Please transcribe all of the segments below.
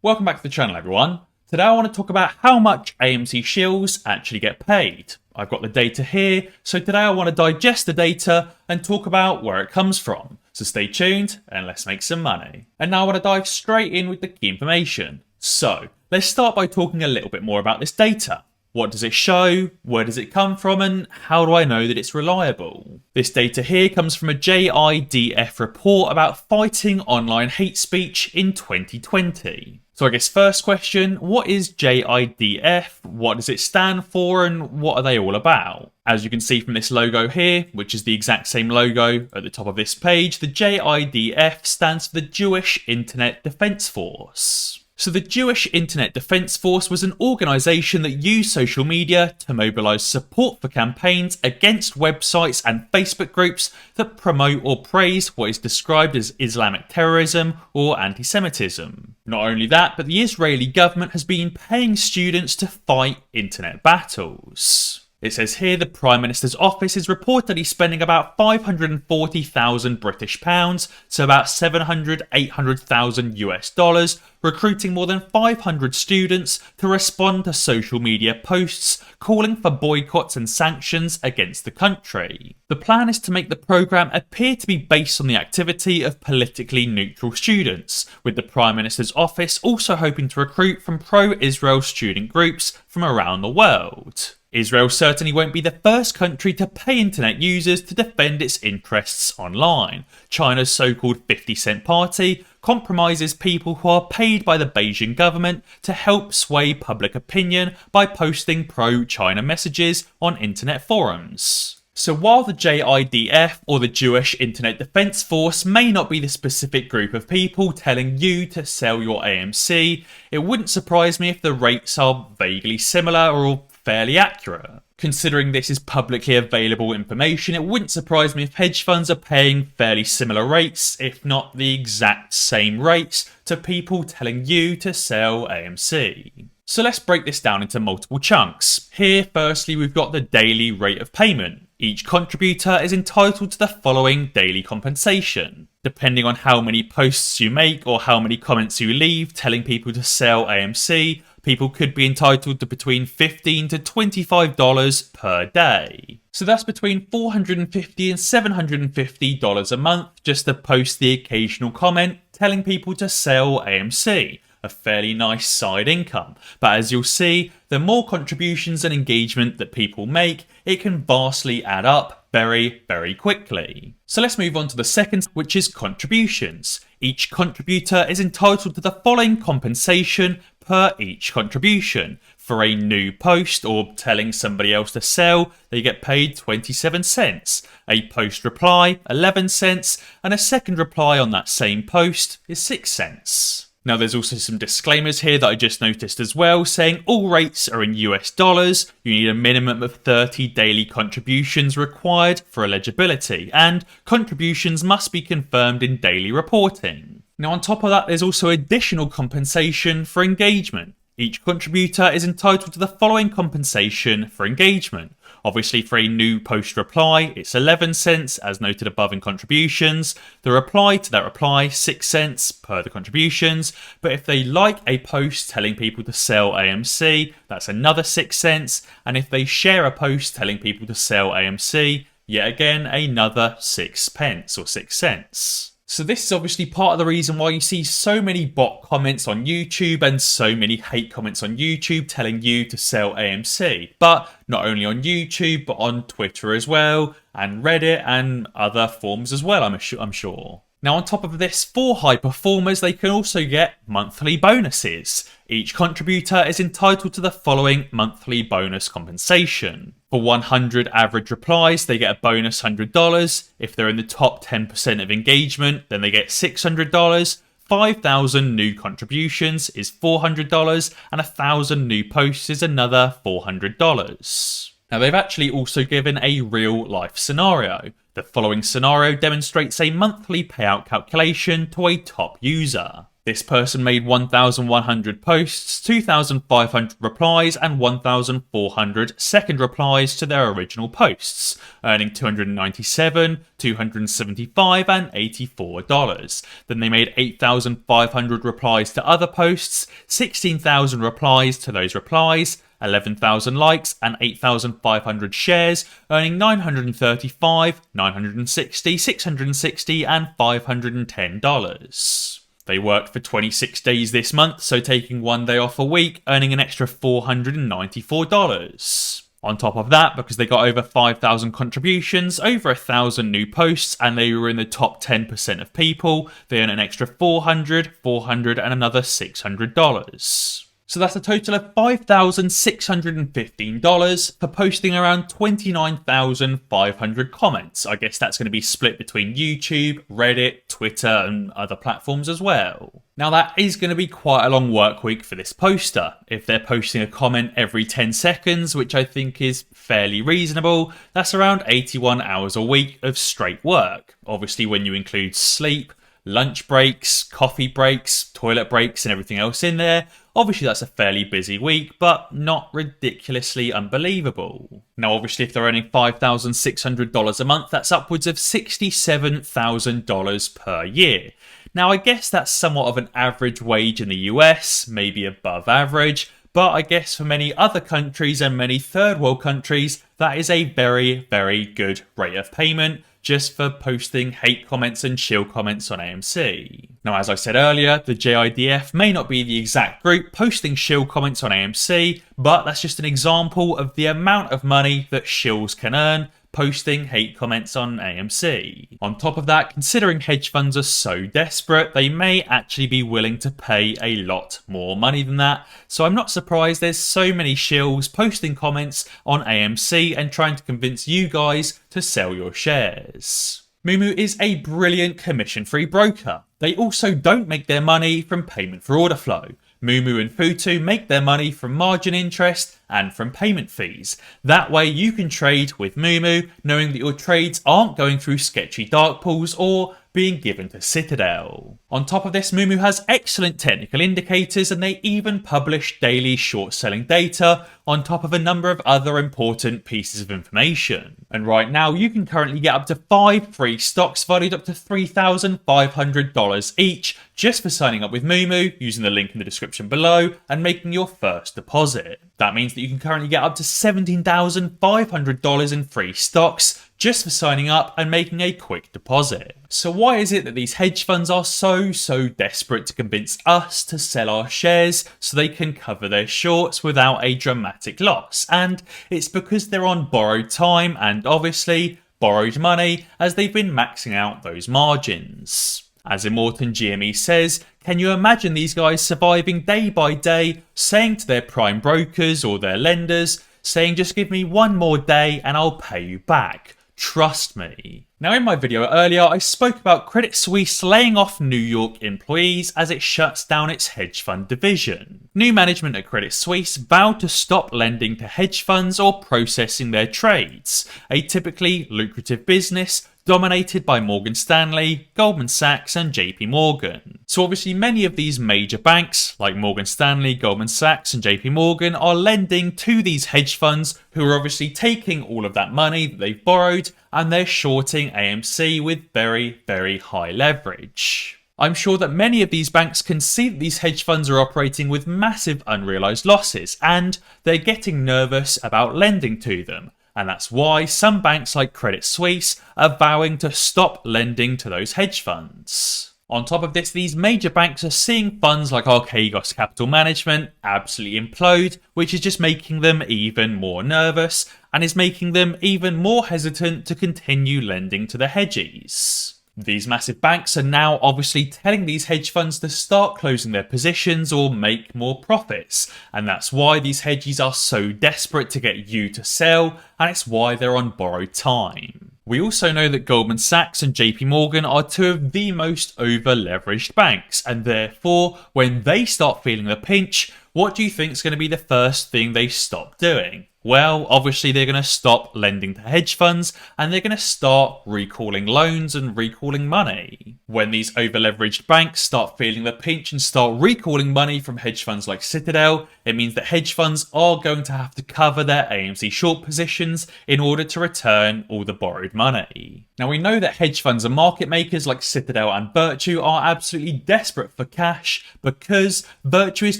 Welcome back to the channel, everyone. Today I want to talk about how much AMC shills actually get paid. I've got the data here, so today I want to digest the data and talk about where it comes from. So stay tuned and let's make some money. And now I want to dive straight in with the key information. So let's start by talking a little bit more about this data. What does it show? Where does it come from? And how do I know that it's reliable? This data here comes from a JIDF report about fighting online hate speech in 2020. So I guess first question, what is JIDF? What does it stand for and what are they all about? As you can see from this logo here, which is the exact same logo at the top of this page, the JIDF stands for the Jewish Internet Defense Force. So the Jewish Internet Defense Force was an organisation that used social media to mobilise support for campaigns against websites and Facebook groups that promote or praise what is described as Islamic terrorism or anti-Semitism. Not only that, but the Israeli government has been paying students to fight internet battles. It says here the Prime Minister's office is reportedly spending about 540,000 British pounds, so about 800,000 US dollars, recruiting more than 500 students to respond to social media posts calling for boycotts and sanctions against the country. The plan is to make the programme appear to be based on the activity of politically neutral students, with the Prime Minister's office also hoping to recruit from pro-Israel student groups from around the world. Israel certainly won't be the first country to pay internet users to defend its interests online. China's so-called 50-cent party compromises people who are paid by the Beijing government to help sway public opinion by posting pro-China messages on internet forums. So while the JIDF, or the Jewish Internet Defense Force, may not be the specific group of people telling you to sell your AMC, it wouldn't surprise me if the rates are vaguely similar or fairly accurate. Considering this is publicly available information, it wouldn't surprise me if hedge funds are paying fairly similar rates, if not the exact same rates, to people telling you to sell AMC. So let's break this down into multiple chunks. Here, firstly, we've got the daily rate of payment. Each contributor is entitled to the following daily compensation. Depending on how many posts you make or how many comments you leave telling people to sell AMC, people could be entitled to between $15 to $25 per day. So that's between $450 and $750 a month just to post the occasional comment telling people to sell AMC. A fairly nice side income. But as you'll see, the more contributions and engagement that people make, it can vastly add up very, very quickly. So let's move on to the second, which is contributions. Each contributor is entitled to the following compensation per each contribution. For a new post or telling somebody else to sell, they get paid 27 cents. A post reply, 11 cents, and a second reply on that same post is 6 cents. Now there's also some disclaimers here that I just noticed as well, saying all rates are in US dollars, you need a minimum of 30 daily contributions required for eligibility, and contributions must be confirmed in daily reporting. Now on top of that, there's also additional compensation for engagement. Each contributor is entitled to the following compensation for engagement. Obviously, for a new post reply, it's 11 cents, as noted above in contributions. The reply to that reply, 6 cents per the contributions. But if they like a post telling people to sell AMC, that's another 6 cents. And if they share a post telling people to sell AMC, yet again, another 6 pence or 6 cents. So this is obviously part of the reason why you see so many bot comments on YouTube and so many hate comments on YouTube telling you to sell AMC. But not only on YouTube, but on Twitter as well, and Reddit and other forums as well, I'm sure. Now on top of this, for high performers, they can also get monthly bonuses. Each contributor is entitled to the following monthly bonus compensation. For 100 average replies, they get a bonus $100. If they're in the top 10% of engagement, then they get $600. 5,000 new contributions is $400, and 1,000 new posts is another $400. Now they've actually also given a real life scenario. The following scenario demonstrates a monthly payout calculation to a top user. This person made 1,100 posts, 2,500 replies, and 1,400 second replies to their original posts, earning $297, $275, and $84. Then they made 8,500 replies to other posts, 16,000 replies to those replies, 11,000 likes, and 8,500 shares, earning $935, $960, $660, and $510. They worked for 26 days this month, so taking one day off a week, earning an extra $494. On top of that, because they got over 5,000 contributions, over 1,000 new posts, and they were in the top 10% of people, they earn an extra $400, $400, and another $600. So that's a total of $5,615 for posting around 29,500 comments. I guess that's going to be split between YouTube, Reddit, Twitter, and other platforms as well. Now that is going to be quite a long work week for this poster. If they're posting a comment every 10 seconds, which I think is fairly reasonable, that's around 81 hours a week of straight work. Obviously when you include sleep, lunch breaks, coffee breaks, toilet breaks, and everything else in there. Obviously that's a fairly busy week, but not ridiculously unbelievable. Now obviously if they're earning $5,600 a month, that's upwards of $67,000 per year. Now I guess that's somewhat of an average wage in the US, maybe above average, but I guess for many other countries and many third world countries, that is a very, very good rate of payment just for posting hate comments and shill comments on AMC. Now, as I said earlier, the JIDF may not be the exact group posting shill comments on AMC, but that's just an example of the amount of money that shills can earn posting hate comments on AMC. On top of that, considering hedge funds are so desperate, they may actually be willing to pay a lot more money than that. So I'm not surprised there's so many shills posting comments on AMC and trying to convince you guys to sell your shares. Moomoo is a brilliant commission-free broker. They also don't make their money from payment for order flow. Moomoo and Virtu make their money from margin interest and from payment fees. That way you can trade with Moomoo knowing that your trades aren't going through sketchy dark pools or being given to Citadel. On top of this, Moomoo has excellent technical indicators and they even publish daily short selling data on top of a number of other important pieces of information. And right now you can currently get up to 5 free stocks valued up to $3,500 each just for signing up with Moomoo using the link in the description below and making your first deposit. That means that you can currently get up to $17,500 in free stocks just for signing up and making a quick deposit. So why is it that these hedge funds are so desperate to convince us to sell our shares so they can cover their shorts without a dramatic loss? And it's because they're on borrowed time and obviously borrowed money as they've been maxing out those margins. As Immortan GME says, can you imagine these guys surviving day by day, saying to their prime brokers or their lenders, saying just give me one more day and I'll pay you back. Trust me. Now in my video earlier, I spoke about Credit Suisse laying off New York employees as it shuts down its hedge fund division. New management at Credit Suisse vowed to stop lending to hedge funds or processing their trades, a typically lucrative business dominated by Morgan Stanley, Goldman Sachs and JP Morgan. So obviously many of these major banks like Morgan Stanley, Goldman Sachs and JP Morgan are lending to these hedge funds who are obviously taking all of that money that they've borrowed and they're shorting AMC with very high leverage. I'm sure that many of these banks can see that these hedge funds are operating with massive unrealized losses and they're getting nervous about lending to them. And that's why some banks like Credit Suisse are vowing to stop lending to those hedge funds. On top of this, these major banks are seeing funds like Archegos Capital Management absolutely implode, which is just making them even more nervous and is making them even more hesitant to continue lending to the hedgies. These massive banks are now obviously telling these hedge funds to start closing their positions or make more profits. And that's why these hedgies are so desperate to get you to sell, and it's why they're on borrowed time. We also know that Goldman Sachs and JP Morgan are two of the most over-leveraged banks, and therefore, when they start feeling the pinch, what do you think is going to be the first thing they stop doing? Well, obviously they're going to stop lending to hedge funds and they're going to start recalling loans and recalling money. When these over-leveraged banks start feeling the pinch and start recalling money from hedge funds like Citadel, it means that hedge funds are going to have to cover their AMC short positions in order to return all the borrowed money. Now we know that hedge funds and market makers like Citadel and Virtu are absolutely desperate for cash because Virtu is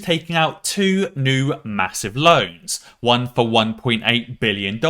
taking out two new massive loans, one for $1.8 billion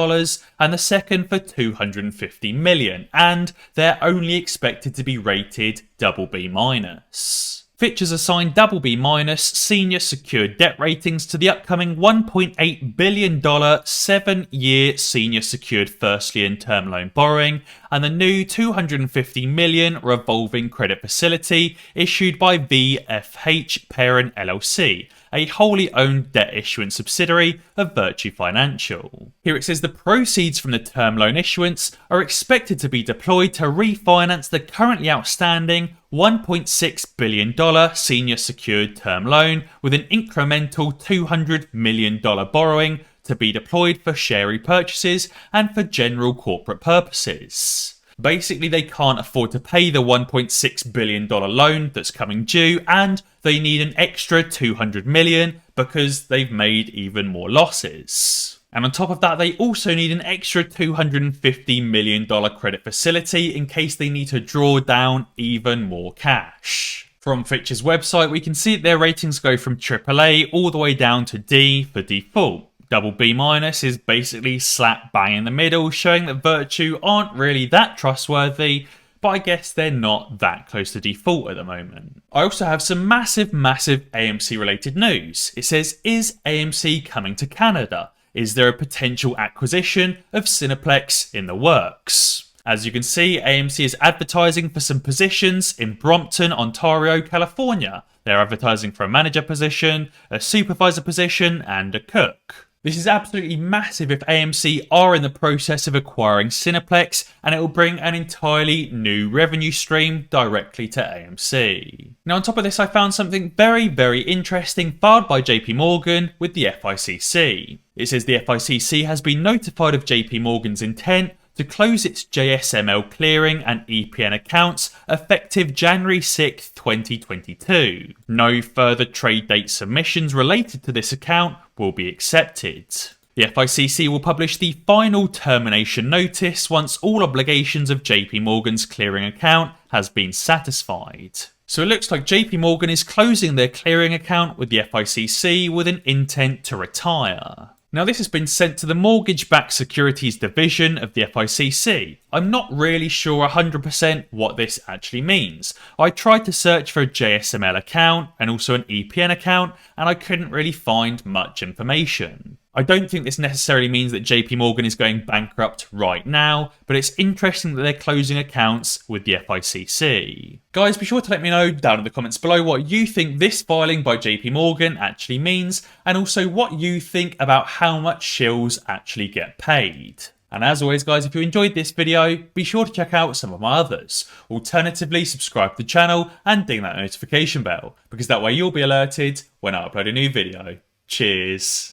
and the second for $250 million, and they're only expected to be rated BB-. Fitch has assigned BB- senior secured debt ratings to the upcoming $1.8 billion 7-year senior secured first lien term loan borrowing and the new $250 million revolving credit facility issued by VFH Parent LLC, a wholly owned debt issuance subsidiary of Virtu Financial. Here it says the proceeds from the term loan issuance are expected to be deployed to refinance the currently outstanding $1.6 billion senior secured term loan with an incremental $200 million borrowing to be deployed for share repurchases and for general corporate purposes. Basically, they can't afford to pay the $1.6 billion loan that's coming due, and they need an extra $200 million because they've made even more losses. And on top of that, they also need an extra $250 million credit facility in case they need to draw down even more cash. From Fitch's website, we can see that their ratings go from AAA all the way down to D for default. BB- is basically slap bang in the middle, showing that Virtu aren't really that trustworthy, but I guess they're not that close to default at the moment. I also have some massive AMC related news. It says, is AMC coming to Canada? Is there a potential acquisition of Cineplex in the works? As you can see, AMC is advertising for some positions in Brompton, Ontario, California. They're advertising for a manager position, a supervisor position, and a cook. This is absolutely massive if AMC are in the process of acquiring Cineplex, and it will bring an entirely new revenue stream directly to AMC. Now on top of this, I found something very interesting filed by JP Morgan with the FICC. It says the FICC has been notified of JP Morgan's intent to close its JSML clearing and EPN accounts effective January 6, 2022. No further trade date submissions related to this account will be accepted. The FICC will publish the final termination notice once all obligations of JP Morgan's clearing account has been satisfied. So it looks like JP Morgan is closing their clearing account with the FICC with an intent to retire. Now this has been sent to the Mortgage-Backed Securities Division of the FICC. I'm not really sure 100% what this actually means. I tried to search for a JSML account and also an EPN account, and I couldn't really find much information. I don't think this necessarily means that JP Morgan is going bankrupt right now, but it's interesting that they're closing accounts with the FICC. Guys, be sure to let me know down in the comments below what you think this filing by JP Morgan actually means, and also what you think about how much shills actually get paid. And as always guys, if you enjoyed this video, be sure to check out some of my others. Alternatively, subscribe to the channel and ding that notification bell, because that way you'll be alerted when I upload a new video. Cheers.